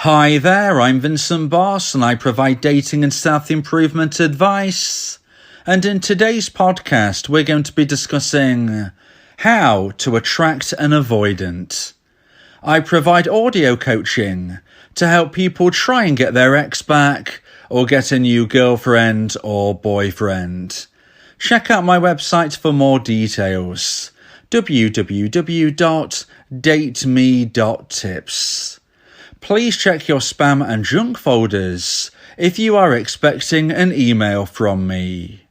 Hi there, I'm Vincent Boss and I provide dating and self-improvement advice. And in today's podcast, we're going to be discussing how to attract an avoidant. I provide audio coaching to help people try and get their ex back or get a new girlfriend or boyfriend. Check out my website for more details. www.dateme.tips. Please check your spam and junk folders if you are expecting an email from me.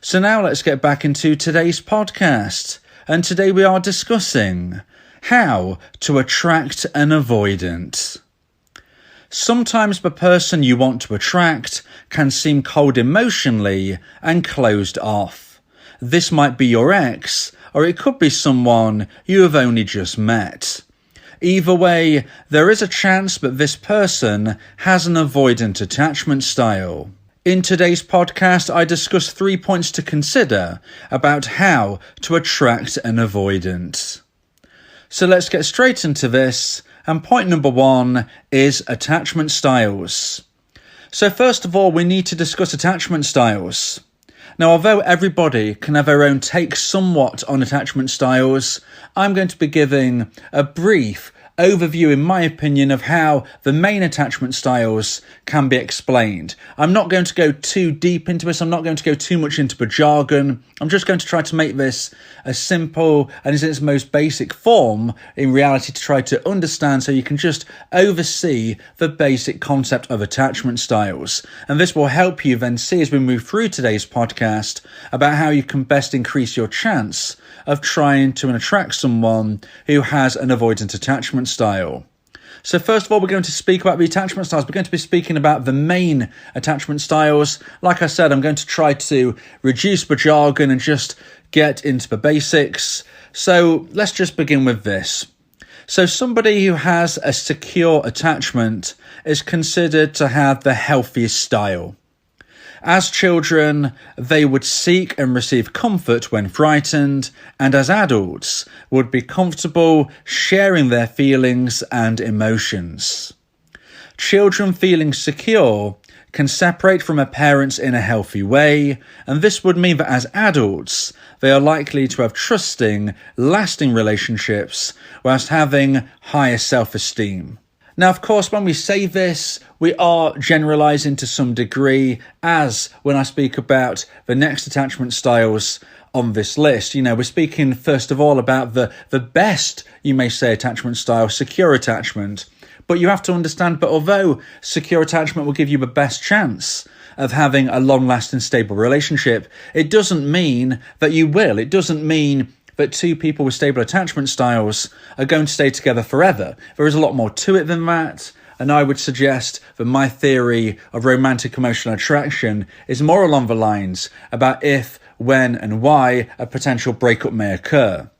So now let's get back into today's podcast. And today we are discussing how to attract an avoidant. Sometimes the person you want to attract can seem cold emotionally and closed off. This might be your ex, or it could be someone you have only just met. Either way, there is a chance that this person has an avoidant attachment style. In today's podcast, I discuss 3 points to consider about how to attract an avoidant. So let's get straight into this, and point number 1 is attachment styles. So first of all, we need to discuss attachment styles. Now, although everybody can have their own take somewhat on attachment styles, I'm going to be giving a brief overview, in my opinion, of how the main attachment styles can be explained. I'm not going to go too deep into this. I'm not going to go too much into the jargon. I'm just going to try to make this as simple and in its most basic form in reality to try to understand, so you can just oversee the basic concept of attachment styles. And this will help you then see, as we move through today's podcast, about how you can best increase your chance of trying to attract someone who has an avoidant attachment style. So first of all, we're going to speak about the attachment styles. We're going to be speaking about the main attachment styles. Like I said, I'm going to try to reduce the jargon and just get into the basics. So let's just begin with this. So somebody who has a secure attachment is considered to have the healthiest style. As children, they would seek and receive comfort when frightened, and as adults, would be comfortable sharing their feelings and emotions. Children feeling secure can separate from their parents in a healthy way, and this would mean that as adults, they are likely to have trusting, lasting relationships whilst having higher self-esteem. Now, of course, when we say this, we are generalising to some degree, as when I speak about the next attachment styles on this list. We're speaking first of all about the best, you may say, attachment style, secure attachment. But you have to understand that although secure attachment will give you the best chance of having a long-lasting, stable relationship, it doesn't mean that you will. It doesn't mean that two people with stable attachment styles are going to stay together forever. There is a lot more to it than that, and I would suggest that my theory of romantic emotional attraction is more along the lines about if, when, and why a potential breakup may occur.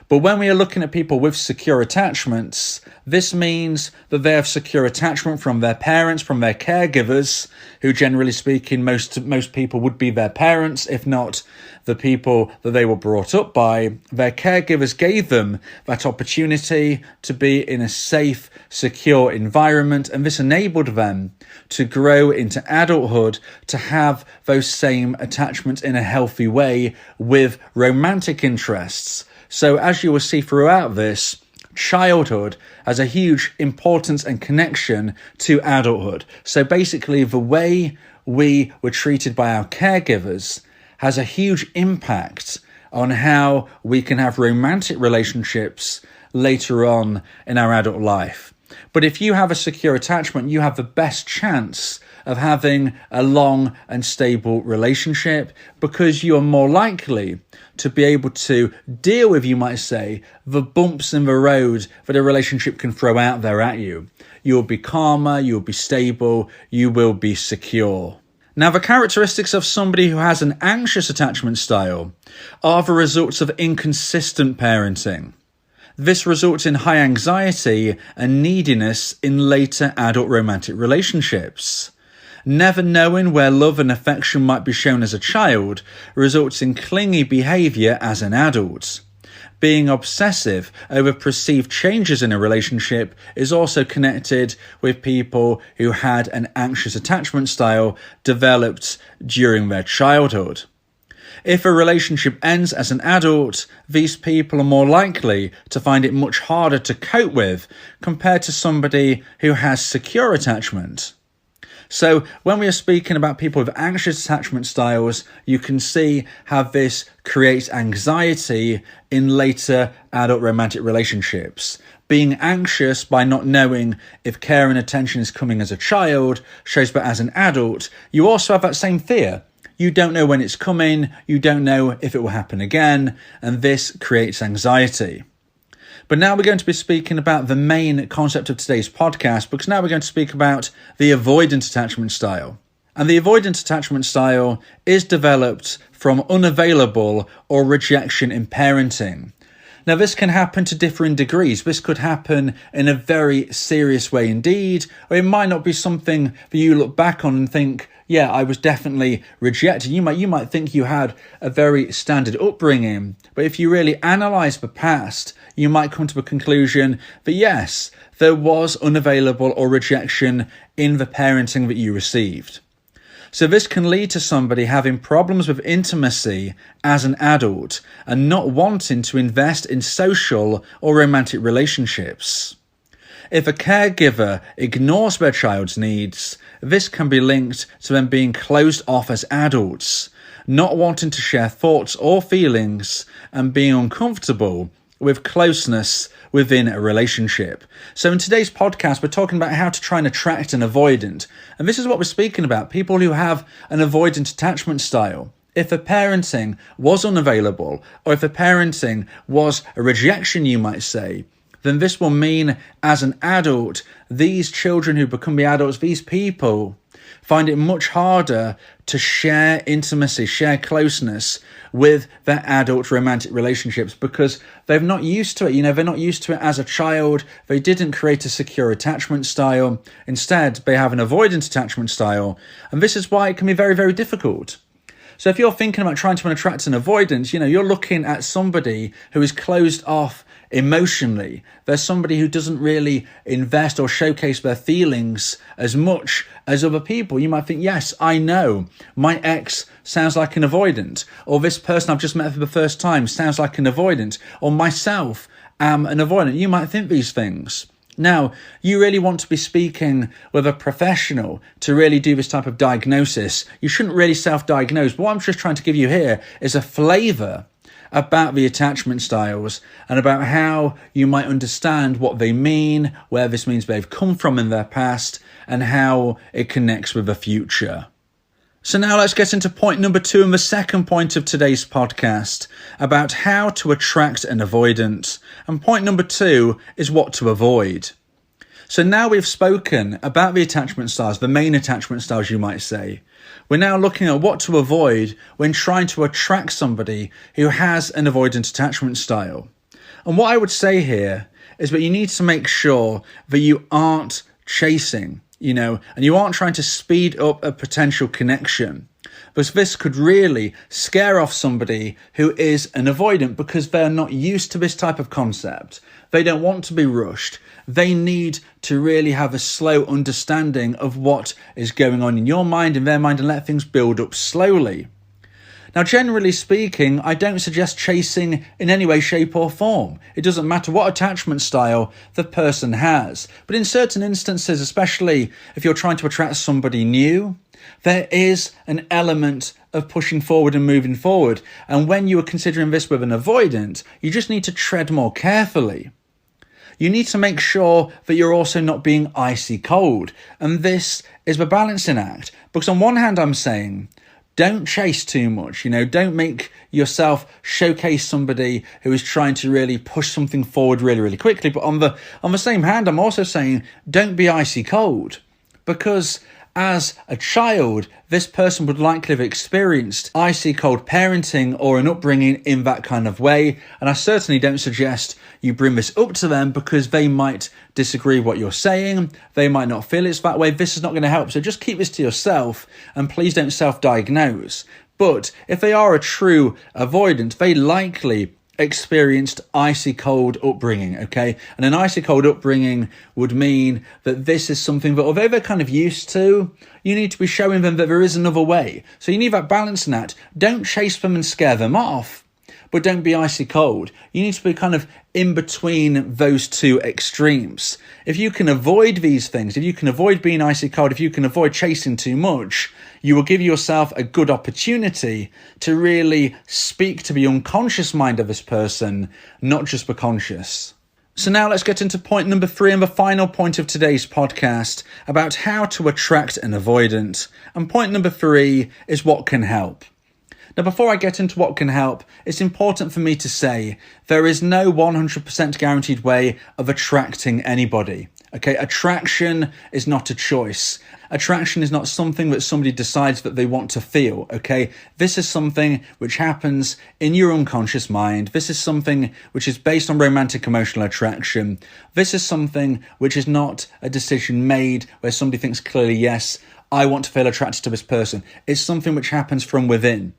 But when we are looking at people with secure attachments, this means that they have secure attachment from their parents, from their caregivers, who generally speaking, most people would be their parents, if not the people that they were brought up by. Their caregivers gave them that opportunity to be in a safe, secure environment, and this enabled them to grow into adulthood, to have those same attachments in a healthy way with romantic interests. So as you will see throughout this, childhood has a huge importance and connection to adulthood. So basically, the way we were treated by our caregivers has a huge impact on how we can have romantic relationships later on in our adult life. But if you have a secure attachment, you have the best chance of having a long and stable relationship, because you are more likely to be able to deal with, you might say, the bumps in the road that a relationship can throw out there at you. You'll be calmer, you'll be stable, you will be secure. Now, the characteristics of somebody who has an anxious attachment style are the results of inconsistent parenting. This results in high anxiety and neediness in later adult romantic relationships. Never knowing where love and affection might be shown as a child results in clingy behaviour as an adult. being obsessive over perceived changes in a relationship is also connected with people who had an anxious attachment style developed during their childhood. If a relationship ends as an adult, these people are more likely to find it much harder to cope with compared to somebody who has secure attachment. So when we are speaking about people with anxious attachment styles, you can see how this creates anxiety in later adult romantic relationships. Being anxious by not knowing if care and attention is coming as a child shows that as an adult, you also have that same fear. You don't know when it's coming, you don't know if it will happen again, and this creates anxiety. But now we're going to be speaking about the main concept of today's podcast, because now we're going to speak about the avoidant attachment style. And the avoidant attachment style is developed from unavailable or rejection in parenting. Now, this can happen to differing degrees. This could happen in a very serious way indeed, or it might not be something that you look back on and think, yeah, I was definitely rejected. You might think you had a very standard upbringing, but if you really analyse the past, you might come to the conclusion that yes, there was unavailable or rejection in the parenting that you received. So this can lead to somebody having problems with intimacy as an adult and not wanting to invest in social or romantic relationships. If a caregiver ignores their child's needs, this can be linked to them being closed off as adults, not wanting to share thoughts or feelings, and being uncomfortable with closeness within a relationship. So in today's podcast, we're talking about how to try and attract an avoidant. And this is what we're speaking about, people who have an avoidant attachment style. If the parenting was unavailable, or if the parenting was a rejection, you might say, then this will mean as an adult, these children who become the adults, these people find it much harder to share intimacy, share closeness with their adult romantic relationships because they're not used to it. They're not used to it as a child. They didn't create a secure attachment style. Instead, they have an avoidant attachment style. And this is why it can be very, very difficult. So if you're thinking about trying to attract an avoidant, you're looking at somebody who is closed off emotionally. There's somebody who doesn't really invest or showcase their feelings as much as other people. You might think, yes, I know my ex sounds like an avoidant, or this person I've just met for the first time sounds like an avoidant, or myself am an avoidant. You might think these things. Now, you really want to be speaking with a professional to really do this type of diagnosis. You shouldn't really self-diagnose. What I'm just trying to give you here is a flavour about the attachment styles and about how you might understand what they mean, where this means they've come from in their past, and how it connects with the future. So now let's get into point number 2 and the second point of today's podcast about how to attract an avoidant. And point number 2 is what to avoid. So now we've spoken about the attachment styles, the main attachment styles you might say. We're now looking at what to avoid when trying to attract somebody who has an avoidant attachment style. And what I would say here is that you need to make sure that you aren't chasing, and you aren't trying to speed up a potential connection. Because this could really scare off somebody who is an avoidant because they're not used to this type of concept. They don't want to be rushed. They need to really have a slow understanding of what is going on in your mind, in their mind, and let things build up slowly. Now, generally speaking, I don't suggest chasing in any way, shape or form. It doesn't matter what attachment style the person has. But in certain instances, especially if you're trying to attract somebody new, there is an element of pushing forward and moving forward. And when you are considering this with an avoidant, you just need to tread more carefully. You need to make sure that you're also not being icy cold. And this is the balancing act. Because on one hand, I'm saying, don't chase too much, don't make yourself showcase somebody who is trying to really push something forward really, really quickly. But on the same hand, I'm also saying, don't be icy cold. Because as a child, this person would likely have experienced icy cold parenting or an upbringing in that kind of way. And I certainly don't suggest you bring this up to them because they might disagree with what you're saying. They might not feel it's that way. This is not going to help. So just keep this to yourself and please don't self-diagnose. But if they are a true avoidant, they likely experienced icy cold upbringing, okay? And an icy cold upbringing would mean that this is something that although they're kind of used to, you need to be showing them that there is another way. So you need that balancing act. Don't chase them and scare them off, but don't be icy cold. You need to be kind of in between those two extremes. If you can avoid these things, if you can avoid being icy cold, if you can avoid chasing too much, you will give yourself a good opportunity to really speak to the unconscious mind of this person, not just the conscious. So now let's get into point number 3 and the final point of today's podcast about how to attract an avoidant. And point number 3 is what can help. Now, before I get into what can help, it's important for me to say there is no 100% guaranteed way of attracting anybody. Okay, attraction is not a choice. Attraction is not something that somebody decides that they want to feel, okay? This is something which happens in your unconscious mind. This is something which is based on romantic emotional attraction. This is something which is not a decision made where somebody thinks clearly, yes, I want to feel attracted to this person. It's something which happens from within.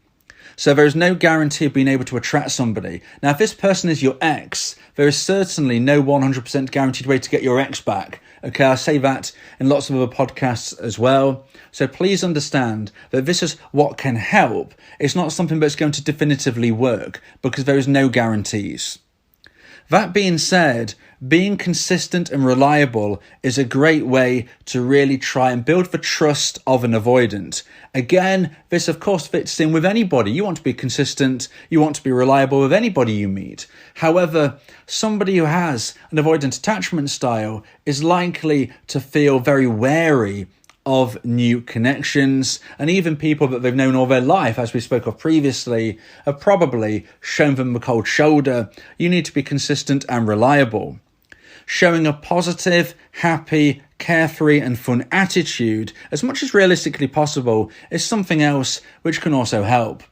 So there is no guarantee of being able to attract somebody. Now, if this person is your ex, there is certainly no 100% guaranteed way to get your ex back. Okay, I say that in lots of other podcasts as well. So please understand that this is what can help. It's not something that's going to definitively work because there is no guarantees. That being said, being consistent and reliable is a great way to really try and build the trust of an avoidant. Again, this of course fits in with anybody. You want to be consistent, you want to be reliable with anybody you meet. However, somebody who has an avoidant attachment style is likely to feel very wary of new connections, and even people that they've known all their life, as we spoke of previously, have probably shown them the cold shoulder. You need to be consistent and reliable. Showing a positive, happy, carefree and fun attitude, as much as realistically possible, is something else which can also help.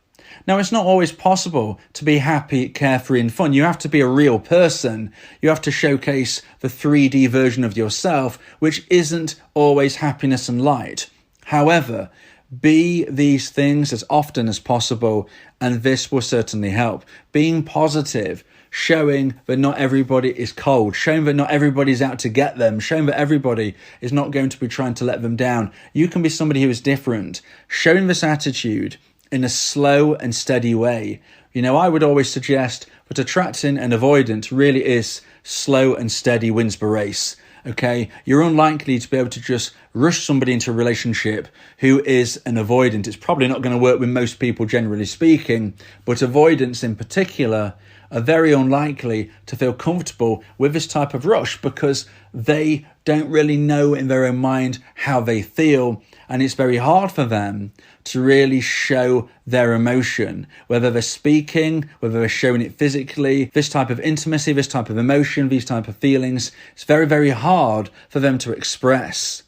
Now, it's not always possible to be happy, carefree and fun. You have to be a real person. You have to showcase the 3D version of yourself, which isn't always happiness and light. However, be these things as often as possible, and this will certainly help. Being positive, showing that not everybody is cold, showing that not everybody's out to get them, showing that everybody is not going to be trying to let them down. You can be somebody who is different. Showing this attitude in a slow and steady way. You know, I would always suggest that attracting an avoidant really is slow and steady wins the race. Okay, you're unlikely to be able to just rush somebody into a relationship who is an avoidant. It's probably not going to work with most people, generally speaking, but avoidants in particular are very unlikely to feel comfortable with this type of rush because they don't really know in their own mind how they feel, and it's very hard for them to really show their emotion, whether they're speaking, whether they're showing it physically. This type of intimacy, this type of emotion, these type of feelings, it's very, very hard for them to express.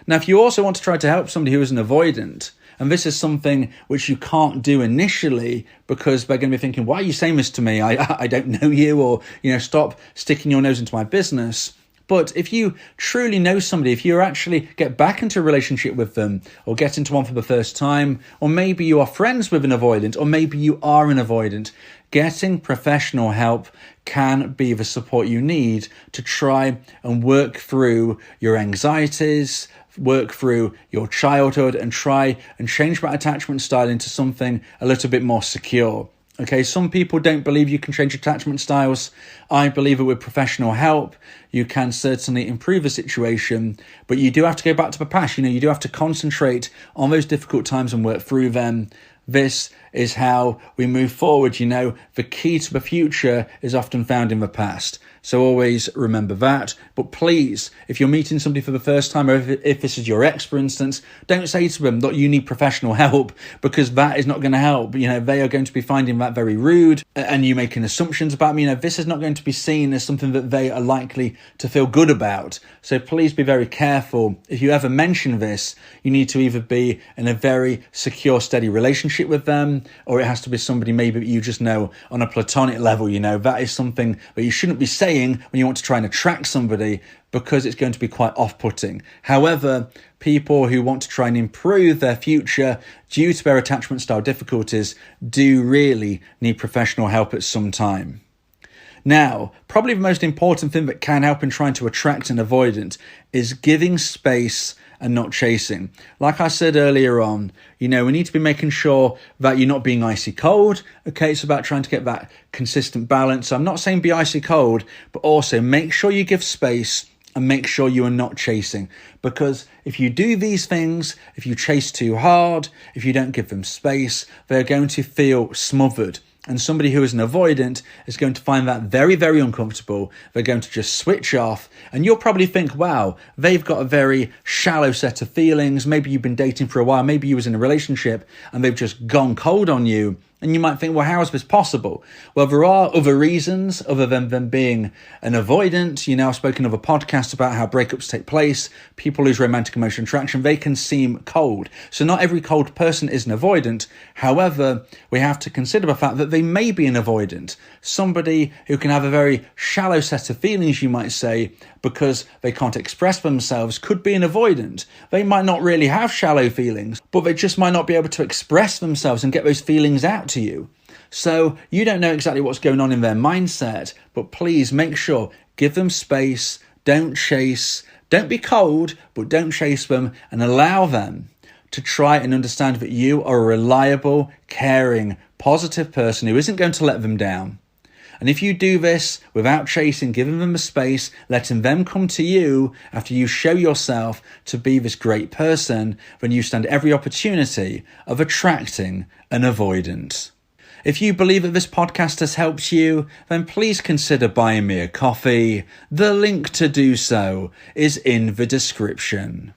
Now, if you also want to try to help somebody who is an avoidant, and this is something which you can't do initially because they're going to be thinking, why are you saying this to me? I don't know you, or, stop sticking your nose into my business. But if you truly know somebody, if you actually get back into a relationship with them or get into one for the first time, or maybe you are friends with an avoidant, or maybe you are an avoidant, getting professional help can be the support you need to try and work through your anxieties, work through your childhood, and try and change that attachment style into something a little bit more secure. Okay, some people don't believe you can change attachment styles. I believe that with professional help, you can certainly improve the situation, but you do have to go back to the past. You do have to concentrate on those difficult times and work through them. This is how we move forward. The key to the future is often found in the past. So always remember that. But please, if you're meeting somebody for the first time, or if this is your ex, for instance, don't say to them that you need professional help, because that is not going to help. They are going to be finding that very rude, and you making assumptions about them. This is not going to be seen as something that they are likely to feel good about. So please be very careful. If you ever mention this, you need to either be in a very secure, steady relationship relationship with them, or it has to be somebody maybe you just know on a platonic level. That is something that you shouldn't be saying when you want to try and attract somebody, because it's going to be quite off-putting. However, people who want to try and improve their future due to their attachment style difficulties do really need professional help at some time. Now, probably the most important thing that can help in trying to attract an avoidant is giving space and not chasing. Like I said earlier on, we need to be making sure that you're not being icy cold. Okay, it's about trying to get that consistent balance. So I'm not saying be icy cold, but also make sure you give space and make sure you are not chasing. Because if you do these things, if you chase too hard, if you don't give them space, they're going to feel smothered. And somebody who is an avoidant is going to find that very, very uncomfortable. They're going to just switch off. And you'll probably think, wow, they've got a very shallow set of feelings. Maybe you've been dating for a while. Maybe you was in a relationship and they've just gone cold on you. And you might think, well, how is this possible? Well, there are other reasons other than them being an avoidant. I've spoken of a podcast about how breakups take place. People lose romantic emotional attraction. They can seem cold. So not every cold person is an avoidant. However, we have to consider the fact that they may be an avoidant. Somebody who can have a very shallow set of feelings, you might say, because they can't express themselves, could be an avoidant. They might not really have shallow feelings, but they just might not be able to express themselves and get those feelings out to you. So you don't know exactly what's going on in their mindset, but please make sure, give them space, don't chase, don't be cold, but don't chase them, and allow them to try and understand that you are a reliable, caring, positive person who isn't going to let them down. And if you do this without chasing, giving them a space, letting them come to you after you show yourself to be this great person, then you stand every opportunity of attracting an avoidant. If you believe that this podcast has helped you, then please consider buying me a coffee. The link to do so is in the description.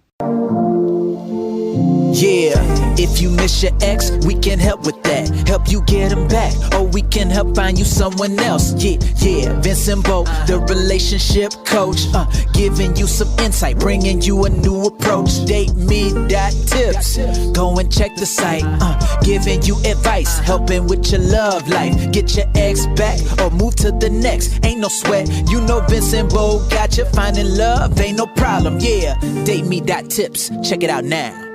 Yeah, if you miss your ex, we can help with that. Help you get him back, or we can help find you someone else. Yeah, Vincent, the relationship coach, giving you some insight, bringing you a new approach. DateMe.tips, go and check the site, giving you advice, helping with your love life. Get your ex back, or move to the next. Ain't no sweat, Vincent got you. Finding love ain't no problem. Yeah, DateMe.tips, check it out now.